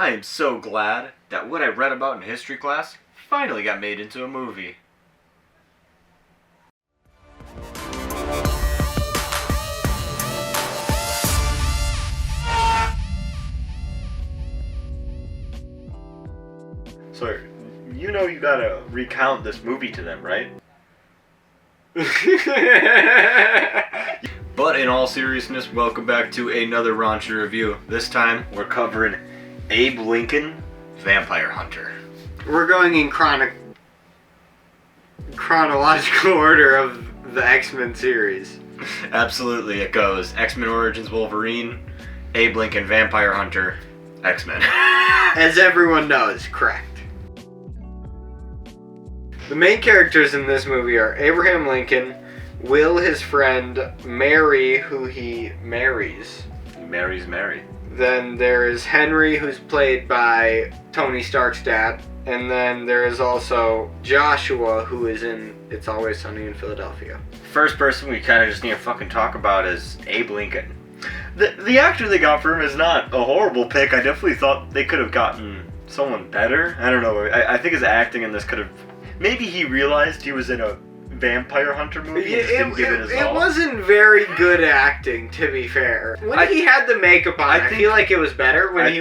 I am so glad that what I read about in history class finally got made into a movie. So, you know you gotta recount this movie to them, right? But in all seriousness, welcome back to another Raunchy review. This time, we're covering Abe Lincoln, Vampire Hunter. We're going in chronological order of the X-Men series. Absolutely, it goes X-Men Origins Wolverine, Abe Lincoln, Vampire Hunter, X-Men. As everyone knows, correct. The main characters in this movie are Abraham Lincoln, Will, his friend, Mary, who he marries. He marries Mary. Then there is Henry, who's played by Tony Stark's dad. And then there is also Joshua, who is in It's Always Sunny in Philadelphia. First person we kind of just need to fucking talk about is Abe Lincoln. The actor they got for him is not a horrible pick. I definitely thought they could have gotten someone better. I don't know. I think his acting in this could have... Maybe he realized he was in a Vampire Hunter movie and just didn't give it his all. It wasn't very good acting, to be fair. When he had the makeup on, I feel like it was better. When he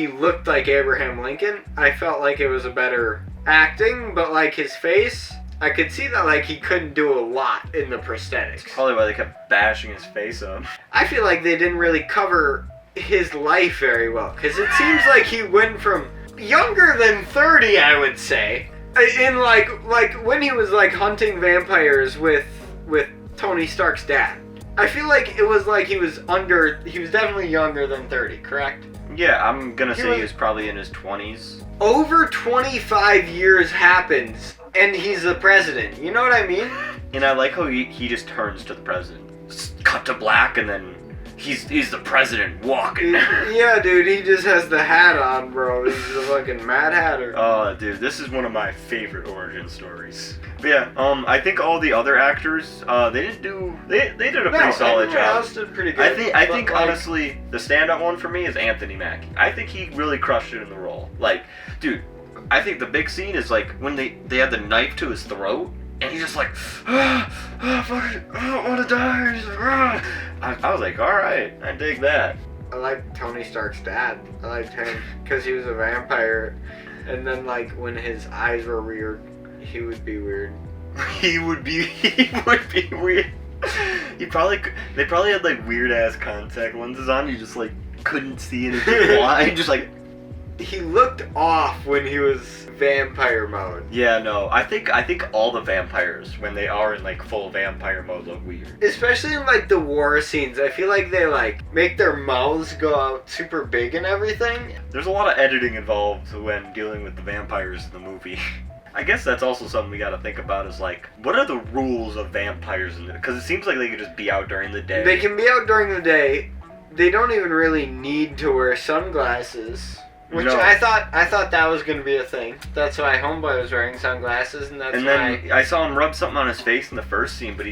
looked like Abraham Lincoln, I felt like it was a better acting, but like his face, I could see that like he couldn't do a lot in the prosthetics. That's probably why they kept bashing his face up. I feel like they didn't really cover his life very well, because it seems like he went from younger than 30, I would say, in like when he was like hunting vampires with Tony Stark's dad. I feel like it was like he was definitely younger than 30, correct? Yeah, I'm gonna say he was probably in his 20s. Over 25 years happens, and he's the president. You know what I mean? And I like how he just turns to the president. Cut to black, and then he's the president walking. Yeah, dude, he just has the hat on, bro. He's a fucking Mad Hatter. Oh, dude, this is one of my favorite origin stories. But yeah, I think all the other actors, they did a pretty solid job. Else did pretty good. I think honestly, the standout one for me is Anthony Mackie. I think he really crushed it in the role. Like, dude, I think the big scene is like when they had the knife to his throat. And he's just like, fuck it, I don't want to die. He's like, I was like, alright, I dig that. I like Tony Stark's dad. I liked him because he was a vampire. And then, like, when his eyes were weird, he would be weird. He would be weird. They probably had, like, weird-ass contact lenses on. You just, like, couldn't see anything blind. Just, like... He looked off when he was vampire mode. Yeah, no. I think all the vampires, when they are in like full vampire mode, look weird. Especially in like the war scenes. I feel like they like make their mouths go out super big and everything. There's a lot of editing involved when dealing with the vampires in the movie. I guess that's also something we gotta think about is like, what are the rules of vampires in it? Because it seems like they could just be out during the day. They can be out during the day. They don't even really need to wear sunglasses. Which no. I thought that was gonna be a thing. That's why Homeboy was wearing sunglasses, and then I saw him rub something on his face in the first scene. But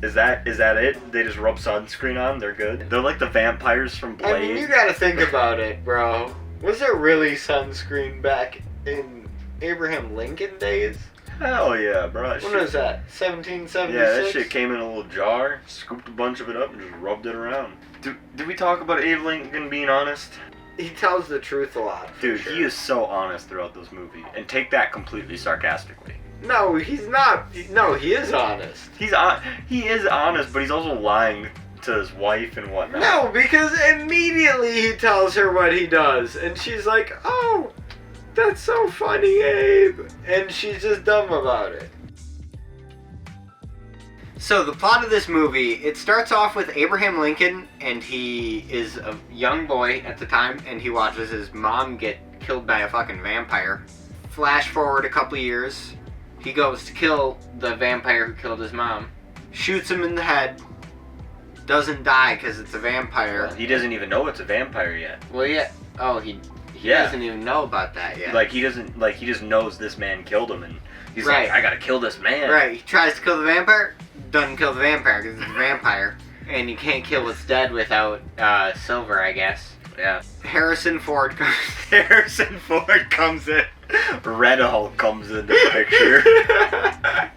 is that it? They just rub sunscreen on. They're good. They're like the vampires from Blade. I mean, you gotta think about it, bro. Was there really sunscreen back in Abraham Lincoln days? Hell yeah, bro. When was that? 1776. Yeah, that shit came in a little jar, scooped a bunch of it up, and just rubbed it around. Did we talk about Abe Lincoln being honest? He tells the truth a lot. Dude, sure. He is so honest throughout this movie. And take that completely sarcastically. No, he's not. No, he is honest. He is honest, but he's also lying to his wife and whatnot. No, because immediately he tells her what he does. And she's like, oh, that's so funny, Abe. And she's just dumb about it. So the plot of this movie, it starts off with Abraham Lincoln, and he is a young boy at the time, and he watches his mom get killed by a fucking vampire. Flash forward a couple years, he goes to kill the vampire who killed his mom, shoots him in the head, doesn't die because it's a vampire. Well, he doesn't even know it's a vampire yet. Well, yeah. Oh, he doesn't even know about that yet. He just knows this man killed him, and he's like, I gotta kill this man. Right, he tries to kill the vampire. Doesn't kill the vampire because it's a vampire, and you can't kill what's dead without silver, I guess. Yeah. Harrison Ford comes. Harrison Ford comes in. Red Hulk comes into the picture.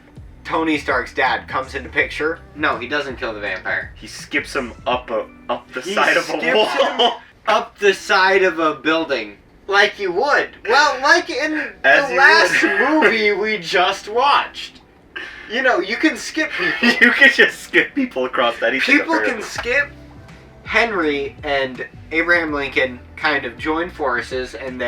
Tony Stark's dad comes into picture. No, he doesn't kill the vampire. He skips him up the side of a wall. Up the side of a building. Like you would. Well, like in the As you last movie we just watched. You know, you can skip people. You can just skip people across anything. People can skip. Henry and Abraham Lincoln kind of join forces, and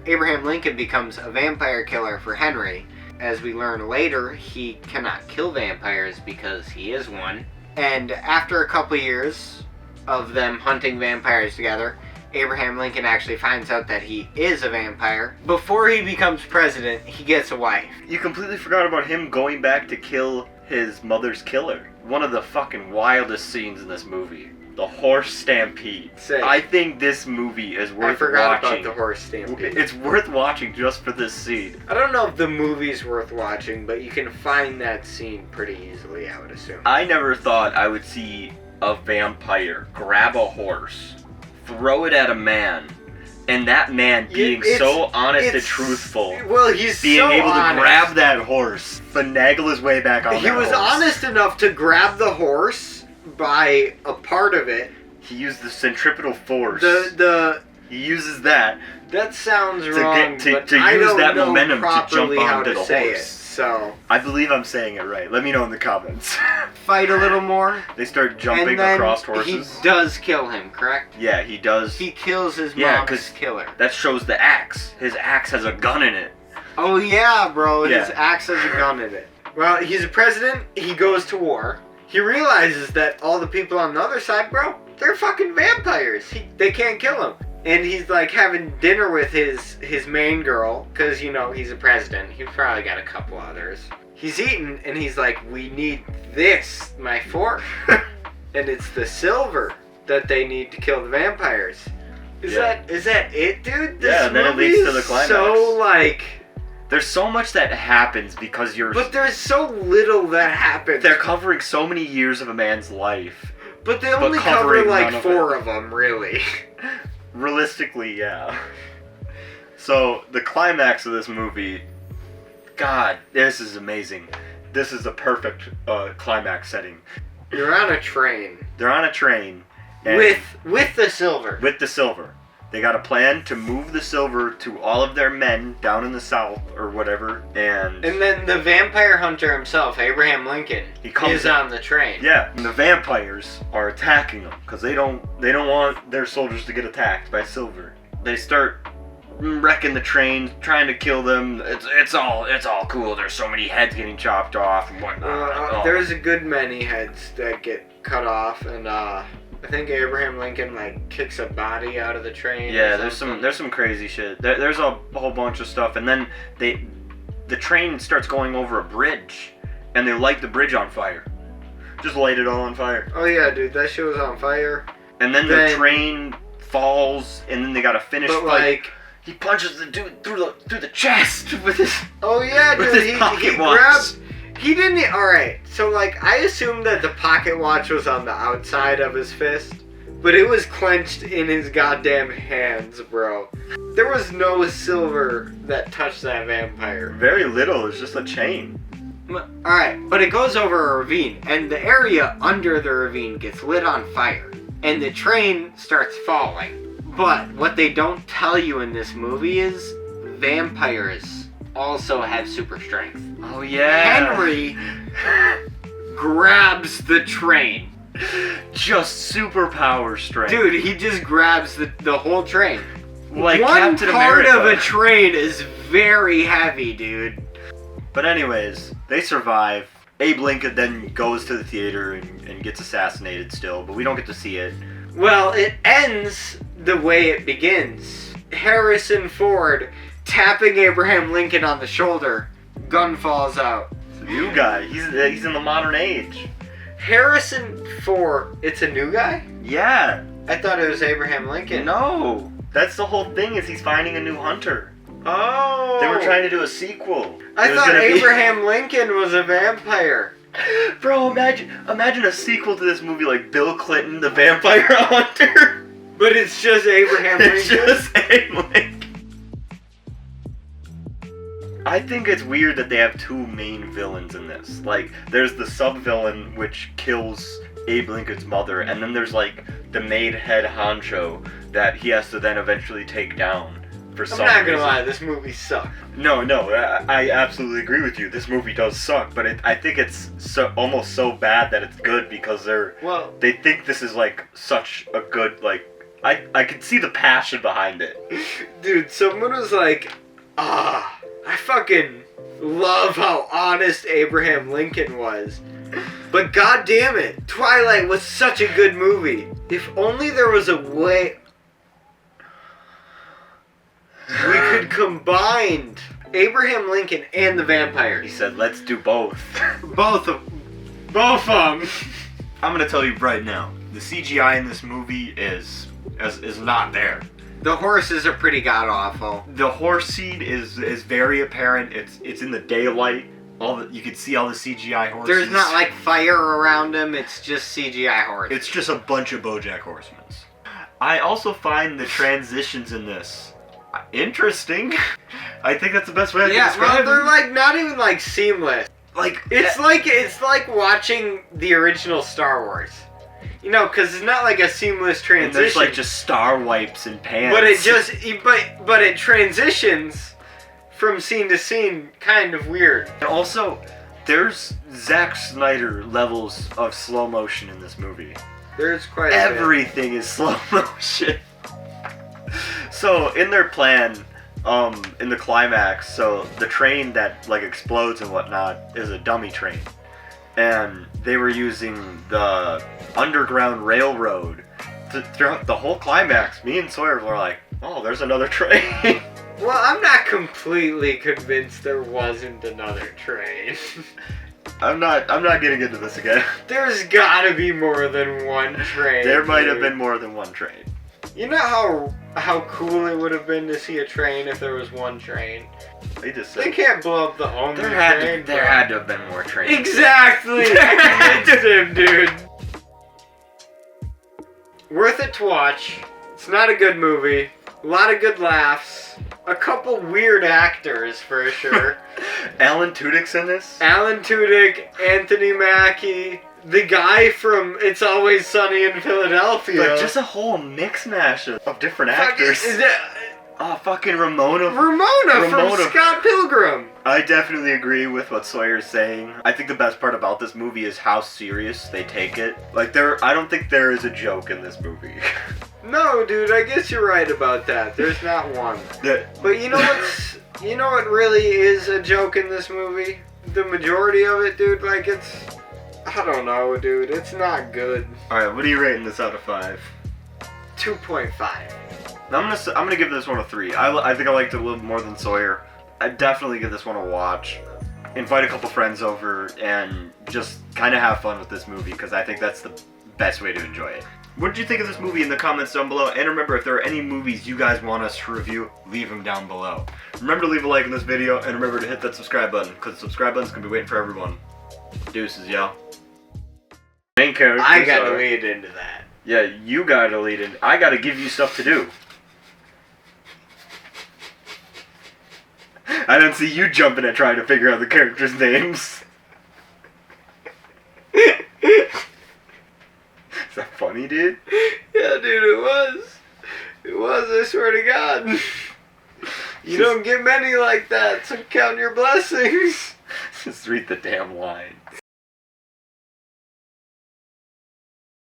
Abraham Lincoln becomes a vampire killer for Henry. As we learn later, he cannot kill vampires because he is one. And after a couple years of them hunting vampires together, Abraham Lincoln actually finds out that he is a vampire. Before he becomes president, he gets a wife. You completely forgot about him going back to kill his mother's killer. One of the fucking wildest scenes in this movie. The horse stampede. Same. I think this movie is worth I forgot watching. about the horse stampede. It's worth watching just for this scene. I don't know if the movie's worth watching, but you can find that scene pretty easily, I would assume. I never thought I would see a vampire grab a horse, throw it at a man, and that man being so honest and truthful. Well, he's being so able honest. to grab that horse, finagle his way back on He that was horse. honest enough to grab the horse by a part of it. He used the centripetal force. He uses that. That sounds To wrong, get- to- but to I use don't that know momentum to jump properly how onto to the say horse. it. So I believe I'm saying it right. Let me know in the comments. fight a little more. They start jumping and then across horses. He does kill him, correct? Yeah, he does. He kills his Yeah, mom's 'cause- killer. That shows the axe. His axe has a gun in it. Oh yeah, bro. His Yeah. axe has a gun in it. Well, he's a president. He goes to war. He realizes that all the people on the other side, bro, they're fucking vampires. They can't kill him. And he's like having dinner with his main girl, because, you know, he's a president. He's probably got a couple others. He's eating, and he's like, we need this, my fork. And it's the silver that they need to kill the vampires. Is that it, dude? This Yeah, and then it movie leads to is the climax. So, like... There's so much that happens because But there's so little that happens. they're covering so many years of a man's life. But they only cover covering like none of 4 it. of them, really. Realistically, yeah. So, the climax of this movie, God, this is amazing. This is the perfect climax setting. You're on a train They're on a train. And with the silver. with the silver. They got a plan to move the silver to all of their men down in the south or whatever, and then the vampire hunter himself, Abraham Lincoln, He comes is in. on the train. yeah, and the vampires are attacking them because they don't want their soldiers to get attacked by silver. They start wrecking the train, trying to kill them. It's all cool. There's so many heads getting chopped off and whatnot. There's a good many heads that get cut off, and I think Abraham Lincoln like kicks a body out of the train. Yeah, or something. there's some crazy shit. There's a whole bunch of stuff, and then the train starts going over a bridge, and they light the bridge on fire. Just light it all on fire. Oh yeah, dude, that shit was on fire. And then the train falls, and then they gotta finish But fight. like, He punches the dude through the chest with his. oh yeah, With dude, his he pocket watch. grabbed. He didn't. All right, so like, I assumed that the pocket watch was on the outside of his fist, but it was clenched in his goddamn hands, bro. There was no silver that touched that vampire. Very little. It's just a chain. Alright, but it goes over a ravine, and the area under the ravine gets lit on fire, and the train starts falling. But what they don't tell you in this movie is vampires also have super strength. Oh yeah. Henry grabs the train. Just superpower strength. Dude, he just grabs the whole train. Like One Captain part America. of a train is very heavy, dude. But anyways, they survive. Abe Lincoln then goes to the theater and gets assassinated still, but we don't get to see it. Well, it ends the way it begins. Harrison Ford tapping Abraham Lincoln on the shoulder. Gun falls out. New guy. He's in the modern age. Harrison Ford. It's a new guy? Yeah. I thought it was Abraham Lincoln. No. That's the whole thing is he's finding a new hunter. Oh. They were trying to do a sequel. I It was thought gonna be- Abraham Lincoln was a vampire. Bro, imagine a sequel to this movie like Bill Clinton, the Vampire Hunter. But it's just Abraham Lincoln. It's just Abe Lincoln. I think it's weird that they have two main villains in this. Like, there's the sub-villain, which kills Abe Lincoln's mother, and then there's, like, the maid head honcho that he has to then eventually take down for some reason. I'm not gonna lie, this movie sucked. No, I absolutely agree with you. This movie does suck, but I think it's almost so bad that it's good because they think this is, like, such a good, like... I could see the passion behind it. Dude, someone was like, I fucking love how honest Abraham Lincoln was. But god damn it, Twilight was such a good movie. If only there was a way we could combine Abraham Lincoln and the vampires. He said, let's do both. Both of them. I'm gonna tell you right now, the CGI in this movie is not there. The horses are pretty god awful. The horse scene is very apparent. It's in the daylight. You can see all the CGI horses. There's not like fire around them. It's just CGI horses. It's just a bunch of BoJack Horsemen. I also find the transitions in this interesting. I think that's the best way I can describe they're them. like not even like seamless. Like it's like watching the original Star Wars. You know, because it's not like a seamless transition. And there's like just star wipes and pans. But it transitions from scene to scene, kind of weird. And also, there's Zack Snyder levels of slow motion in this movie. There's quite a Everything is slow motion. So in their plan, in the climax, so the train that like explodes and whatnot is a dummy train. And they were using the Underground Railroad throughout the whole climax. Me and Sawyer were like, oh, there's another train. Well, I'm not completely convinced there wasn't another train. I'm not getting into this again. There's gotta be more than one train. There might have been more than one train. You know how cool it would have been to see a train if there was one train? They can't blow up the only train. There had to have been more trains. Exactly! I convinced him, dude. Worth it to watch. It's not a good movie. A lot of good laughs. A couple weird actors, for sure. Alan Tudyk's in this? Alan Tudyk, Anthony Mackie, the guy from It's Always Sunny in Philadelphia. Like, just a whole mix-mash of different actors. Is that... Oh, fucking Ramona from Scott Pilgrim. I definitely agree with what Sawyer's saying. I think the best part about this movie is how serious they take it. Like, I don't think there is a joke in this movie. No, dude, I guess you're right about that. There's not one. But you know what really is a joke in this movie? The majority of it, dude, like I don't know, dude. It's not good. Alright, what are you rating this out of 5? 2.5. I'm gonna give this one a 3. I think I liked it a little more than Sawyer. I'd definitely give this one a watch. Invite a couple friends over and just kind of have fun with this movie because I think that's the best way to enjoy it. What did you think of this movie in the comments down below? And remember, if there are any movies you guys want us to review, leave them down below. Remember to leave a like on this video and remember to hit that subscribe button because the subscribe button's gonna be waiting for everyone. Deuces, yo. Main characters I gotta lead into that. Yeah, you gotta lead in. I gotta give you stuff to do. I don't see you jumping at trying to figure out the characters' names. Is that funny, dude? Yeah, dude, it was. It was, I swear to God. You don't get many like that, so count your blessings. Just read the damn lines.